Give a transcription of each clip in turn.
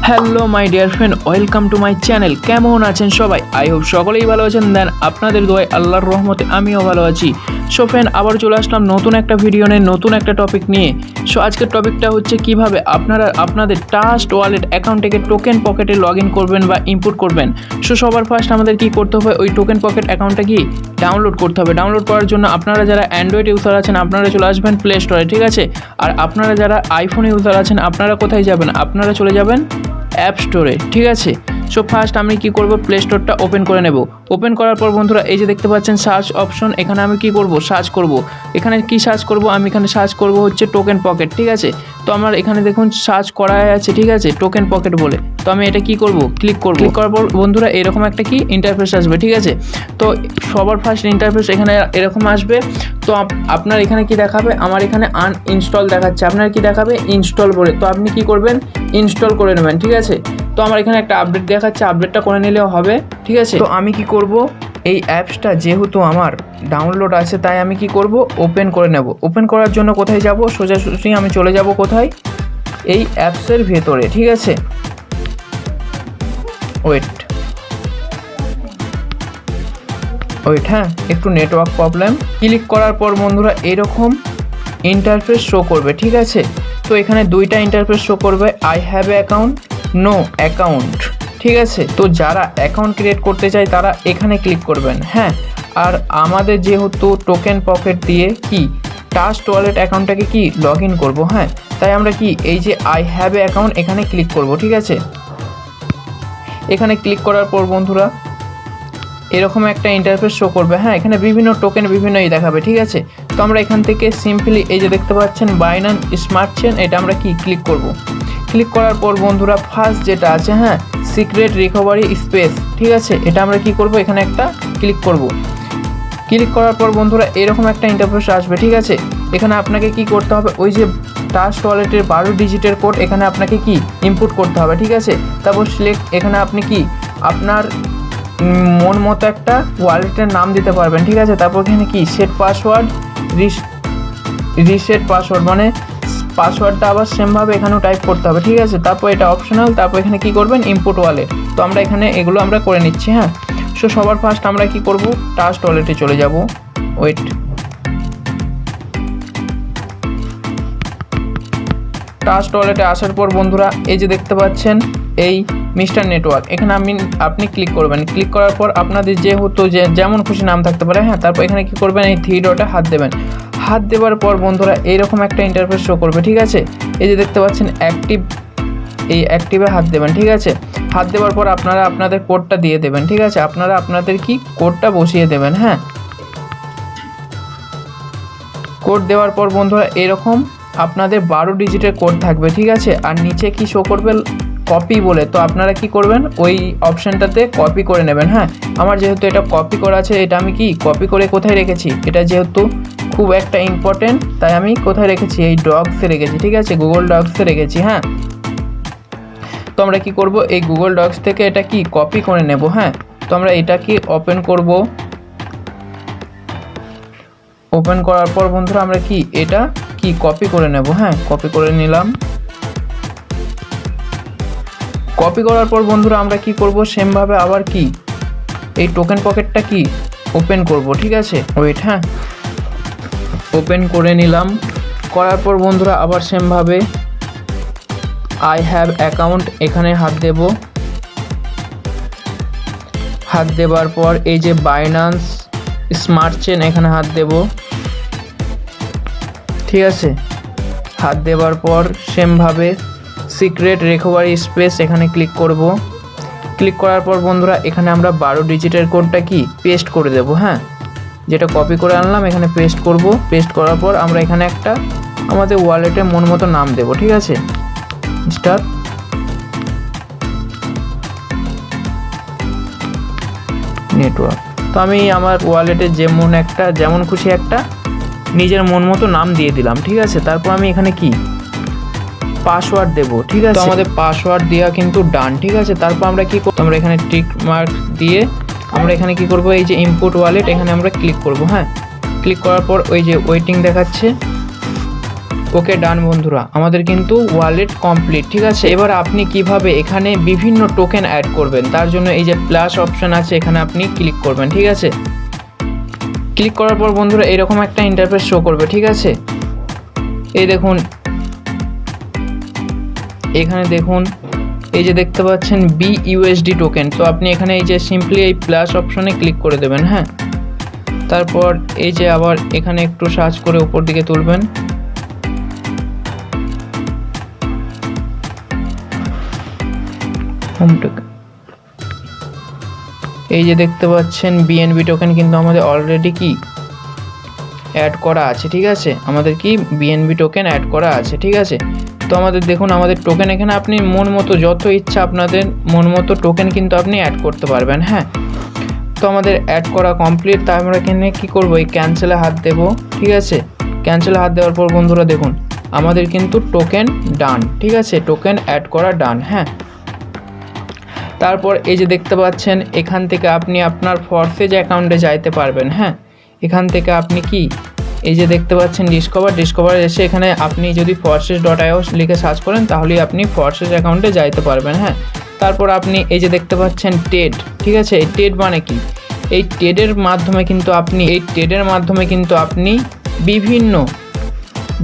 Hello my dear friend, welcome to my channel. কেমন আছেন সবাই? আই হোপ সকলেই ভালো আছেন। দেন আপনাদের দোয়ায় আল্লাহর রহমতে আমিও ভালো আছি। সো ফ্রেন্ড, আবার চলে আসলাম নতুন একটা ভিডিও নিয়ে, নতুন একটা টপিক নিয়ে। সো আজকের টপিকটা হচ্ছে কিভাবে আপনারা আপনাদের ট্রাস্ট ওয়ালেট অ্যাকাউন্ট থেকে টোকেন পকেটে লগ ইন করবেন বা ইনপুট করবেন। সো সবার ফার্স্ট আমাদের কি করতে হবে, ওই টোকেন পকেট অ্যাকাউন্টটা কি ডাউনলোড করতে হবে। ডাউনলোড করার জন্য আপনারা যারা অ্যান্ড্রয়েড ইউজার আছেন আপনারা চলে আসবেন প্লে স্টোরে, ঠিক আছে। আর আপনারা যারা আইফোন ইউজার আছেন আপনারা কোথায় যাবেন? আপনারা চলে যাবেন অ্যাপ স্টোরে, ঠিক আছে। সো ফার্স্ট আমি কি করব, প্লে স্টোরটা ওপেন করে নেব। ওপেন করার পর বন্ধুরা এই যে দেখতে পাচ্ছেন সার্চ অপশন, এখানে আমি কি করব, সার্চ করব। এখানে কি সার্চ করব, আমি এখানে সার্চ করব হচ্ছে টোকেন পকেট, ঠিক আছে। তো আমার এখানে দেখুন সার্চ করা আছে, ঠিক আছে, টোকেন পকেট বলে। তো আমি এটা কি করব, ক্লিক করব। ক্লিক করার পর বন্ধুরা এরকম একটা কি ইন্টারফেস আসবে, ঠিক আছে। তো সবার ফার্স্ট ইন্টারফেস এখানে এরকম আসবে। তো আপনার এখানে কি দেখাবে, আমার এখানে আনইনস্টল দেখাচ্ছে, আপনার কি দেখাবে ইনস্টল করে। তো আপনি কি করবেন, ইনস্টল করে নেবেন, ঠিক আছে। তো আমার এখানে একটা আপডেট দেখাচ্ছে, আপডেটটা করে নিলেও হবে, ঠিক আছে। তো আমি কি করব, এই অ্যাপসটা যেহেতু আমার ডাউনলোড আছে তাই আমি কি করব, ওপেন করে নেব। ওপেন করার জন্য কোথায় যাব, সোজাসুজি আমি চলে যাব কোথায়, এই অ্যাপসের ভেতরে, ঠিক আছে। ওয়েট, হ্যাঁ, একটু নেটওয়ার্ক প্রবলেম। ক্লিক করার পর বন্ধুরা এরকম ইন্টারফেস শো করবে, ঠিক আছে। তো এখানে দুইটা ইন্টারফেস শো করবে, I have account, no account, ঠিক আছে। তো যারা অ্যাকাউন্ট ক্রিয়েট করতে চায় তারা এখানে ক্লিক করবেন, হ্যাঁ। আর আমাদের যেহেতু টোকেন পকেট দিয়ে কি ট্রাস্ট ওয়ালেট অ্যাকাউন্টটাকে কি লগ ইন করবো, হ্যাঁ, তাই আমরা কি এই যে আই হ্যাভ অ্যাকাউন্ট এখানে ক্লিক করব, ঠিক আছে। এখানে ক্লিক করার পর বন্ধুরা এরকম একটা ইন্টারফেস শো করবে, হ্যাঁ। এখানে বিভিন্ন টোকেন বিভিন্নই দেখাবে, ঠিক আছে। তো আমরা এখান থেকে সিম্পলি এই যে দেখতে পাচ্ছেন বাইন্যান্স স্মার্ট চেইন, এটা আমরা কি ক্লিক করব। ক্লিক করার পর বন্ধুরা ফার্স্ট যেটা আছে, হ্যাঁ, সিক্রেট রিকভারি স্পেস, ঠিক আছে, এটা আমরা কি করব, এখানে একটা ক্লিক করব। ক্লিক করার পর বন্ধুরা এরকম একটা ইন্টারফেস আসবে, ঠিক আছে। এখানে আপনাকে কি করতে হবে, ওই যে ট্রাস্ট ওয়ালেটের 12 ডিজিটের কোড এখানে আপনাকে কি ইনপুট করতে হবে, ঠিক আছে। তারপর সিলেক্ট, এখানে আপনি কি আপনার মন মতো একটা ওয়ালেটের নাম দিতে পারবেন, ঠিক আছে। তারপর এখানে কি সেট পাসওয়ার্ড, রিসেট পাসওয়ার্ড, মানে পাসওয়ার্ডটা আবার সেমভাবে এখানেও টাইপ করতে হবে, ঠিক আছে। তারপর এটা অপশনাল, তারপর এখানে কি করবেন, ইনপুট ওয়ালেট। তো আমরা এখানে এগুলো আমরা করে নিচ্ছি, হ্যাঁ। সো সবার ফার্স্ট আমরা কি করব, ট্রাস্ট ওয়ালেটে চলে যাব। ওয়েট, ট্রাস্ট ওয়ালেটে আসার পর বন্ধুরা এই যে দেখতে পাচ্ছেন এই মিস্টার নেটওয়ার্ক, এখানে আপনি ক্লিক করবেন। ক্লিক করার পর আপনাদের যেহেতু যেমন খুশি নাম থাকতে পারে, হ্যাঁ। তারপর এখানে কি করবেন, এই 3 ডটে হাত দেবেন। হাত দেওয়ার পর বন্ধুরা এইরকম একটা ইন্টারফেস শো করবে, ঠিক আছে। এই যে দেখতে পাচ্ছেন অ্যাক্টিভ, এই অ্যাক্টিভে হাত দেবেন, ঠিক আছে। হাত দেওয়ার পর আপনারা আপনাদের কোডটা দিয়ে দেবেন, ঠিক আছে। আপনারা আপনাদের কি কোডটা বসিয়ে দেবেন, হ্যাঁ। কোড দেওয়ার পর বন্ধুরা এরকম আপনাদের 12 ডিজিটের কোড থাকবে, ঠিক আছে। আর নিচে কি শো করবে, কপি বলে। তো আপনারা কি করবেন, ওই অপশানটাতে কপি করে নেবেন, হ্যাঁ। আমার যেহেতু এটা কপি করা আছে, এটা আমি কি কপি করে কোথায় রেখেছি, এটা যেহেতু খুব একটা ইম্পর্টেন্ট তাই আমি কোথায় রেখেছি, এই ডক্সে রেখেছি, ঠিক আছে, গুগল ডক্সে রেখেছি, হ্যাঁ। তো আমরা কি করব, এই গুগল ডক্স থেকে এটা কি কপি করে নেব, হ্যাঁ। তো আমরা এটা কি ওপেন করব। ওপেন করার পর বন্ধুরা আমরা কি এটা কি কপি করে নেব, হ্যাঁ। কপি করে নিলাম। কপি করার পর বন্ধুরা আমরা কি করব, সেমভাবে আবার কি এই টোকেন পকেটটা কি ওপেন করব, ঠিক আছে। ওয়েট, হ্যাঁ, ওপেন করে নিলাম। করার পর বন্ধুরা আবার সেমভাবে আই হ্যাভ অ্যাকাউন্ট এখানে হাত দেব। হাত দেবার পর এই যে বাইন্যান্স স্মার্ট চেইন এখানে হাত দেব, ঠিক আছে। হাত দেবার পর সেমভাবে সিক্রেট রিকভারি স্পেস এখানে ক্লিক করব। ক্লিক করার পর বন্ধুরা এখানে আমরা 12 ডিজিটের কোডটা কি পেস্ট করে দেব, হ্যাঁ। যেটা কপি করে আনলাম এখানে পেস্ট করব। পেস্ট করার পর আমরা এখানে একটা আমাদের ওয়ালেটে মন মতো নাম দেব, ঠিক আছে, স্টার নেটওয়ার্ক। তো আমি আমার ওয়ালেটে যেমন খুশি একটা নিজের মন মতো নাম দিয়ে দিলাম, ঠিক আছে। তারপর আমি এখানে কি পাসওয়ার্ড দেব, ঠিক আছে। তো আমাদের পাসওয়ার্ড দেওয়া কিন্তু ডান, ঠিক আছে। তারপর আমরা কি করব, আমরা এখানে টিক মার্ক দিয়ে আমরা এখানে কি করব, এই যে ইনপুট ওয়ালেট এখানে আমরা ক্লিক করব, হ্যাঁ। ক্লিক করার পর ওই যে ওয়েটিং দেখাচ্ছে, ওকে ডান বন্ধুরা, আমাদের কিন্তু ওয়ালেট কমপ্লিট। ঠিক আছে, এবার আপনি কিভাবে এখানে বিভিন্ন টোকেন অ্যাড করবেন তার জন্য এই যে প্লাস অপশন আছে এখানে আপনি ক্লিক করবেন। ঠিক আছে, ক্লিক করার পর বন্ধুরা এরকম একটা ইন্টারফেস শো করবে। ঠিক আছে, এই দেখুন এখানে দেখুন এই যে দেখতে পাচ্ছেন BUSD টোকেন। তো আপনি এখানে এই যে সিম্পলি এই প্লাস অপশনে ক্লিক করে দেবেন। হ্যাঁ, তারপর এই যে আবার এখানে একটু সার্চ করে উপর দিকে তুলবেন। এই যে দেখতে পাচ্ছেন BNB টোকেন কিন্তু আমাদের অলরেডি কি অ্যাড করা আছে। ঠিক আছে, আমাদের কি BNB টোকেন অ্যাড করা আছে। ঠিক আছে, তো আমাদের দেখুন আমাদের টোকেন এখানে আপনি মন মতো যত ইচ্ছা আপনাদের মন মতো টোকেন কিন্তু আপনি অ্যাড করতে পারবেন। হ্যাঁ, তো আমাদের অ্যাড করা কমপ্লিট। তাই আমরা এখানে কী করবো, এই ক্যান্সেলে হাত দেবো। ঠিক আছে, ক্যান্সেলে হাত দেওয়ার পর বন্ধুরা দেখুন আমাদের কিন্তু টোকেন ডান। ঠিক আছে, টোকেন অ্যাড করা ডান। হ্যাঁ, তারপর এই যে দেখতে পাচ্ছেন এখান থেকে আপনি আপনার ফরসেজ অ্যাকাউন্টে যাইতে পারবেন। হ্যাঁ, এখান থেকে আপনি কি এই যে দেখতে পাচ্ছেন ডিসকভার এসে এখানে আপনি যদি forces.io লিখে সার্চ করেন তাহলেই আপনি ফরসেজ অ্যাকাউন্টে যাইতে পারবেন। হ্যাঁ, তারপর আপনি এই যে দেখতে পাচ্ছেন টেড। ঠিক আছে, এই টেড মানে কি, এই টেডের মাধ্যমে কিন্তু আপনি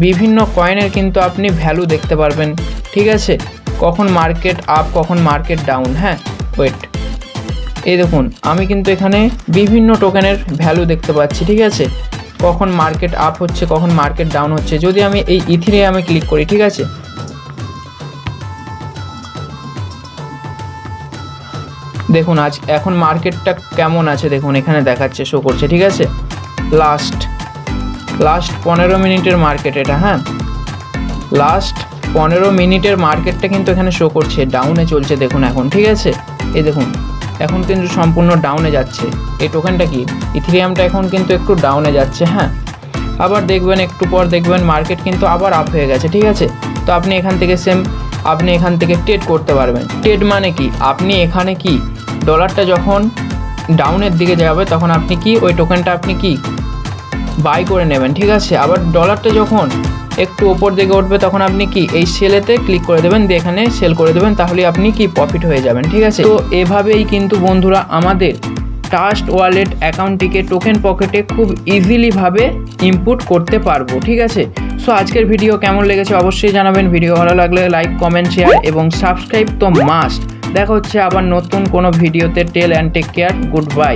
বিভিন্ন কয়েনের কিন্তু আপনি ভ্যালু দেখতে পারবেন। ঠিক আছে, কখন মার্কেট আপ কখন মার্কেট ডাউন। হ্যাঁ, ওয়েট, এই দেখুন আমি কিন্তু এখানে বিভিন্ন টোকেনের ভ্যালু দেখতে পাচ্ছি। ঠিক আছে, কখন মার্কেট আপ হচ্ছে কখন মার্কেট ডাউন হচ্ছে। যদি আমি এই ইথেরিয়ামে ক্লিক করি, ঠিক আছে, দেখুন এখন মার্কেটটা কেমন আছে দেখুন এখানে দেখাচ্ছে, শো করছে। ঠিক আছে, লাস্ট 15 মিনিটের মার্কেট এটা। হ্যাঁ, লাস্ট 15 মিনিটের মার্কেটটা কিন্তু এখানে শো করছে, ডাউনে চলছে দেখুন এখন। ঠিক আছে, এই দেখুন এখন কিন্তু সম্পূর্ণ ডাউনে যাচ্ছে। এই টোকেনটা কি ইথেরিয়ামটা এখন কিন্তু একটু ডাউনে যাচ্ছে। হ্যাঁ, আবার দেখবেন একটু পর দেখবেন মার্কেট কিন্তু আবার আপ হয়ে গেছে। ঠিক আছে, তো আপনি এখান থেকে ট্রেড করতে পারবেন। ট্রেড মানে কি, আপনি এখানে কি ডলারটা যখন ডাউনের দিকে যাবে তখন আপনি কি ওই টোকেনটা আপনি কি বাই করে নেবেন। ঠিক আছে, আবার ডলারটা যখন একটু ওপর দিকে উঠবে তখন আপনি কি এই সেলেতে ক্লিক করে দেবেন, দিয়ে এখানে সেল করে দেবেন, তাহলে আপনি কি প্রফিট হয়ে যাবেন। ঠিক আছে, তো এভাবেই কিন্তু বন্ধুরা আমাদের ট্রাস্ট ওয়ালেট অ্যাকাউন্টটিকে টোকেন পকেটে খুব ইজিলিভাবে ইনপুট করতে পারবো। ঠিক আছে, সো আজকের ভিডিও কেমন লেগেছে অবশ্যই জানাবেন। ভিডিও ভালো লাগলে লাইক কমেন্ট শেয়ার এবং সাবস্ক্রাইব তো মাস্ট। দেখা হচ্ছে আবার নতুন কোনো ভিডিওতে। Tell and take care, good by.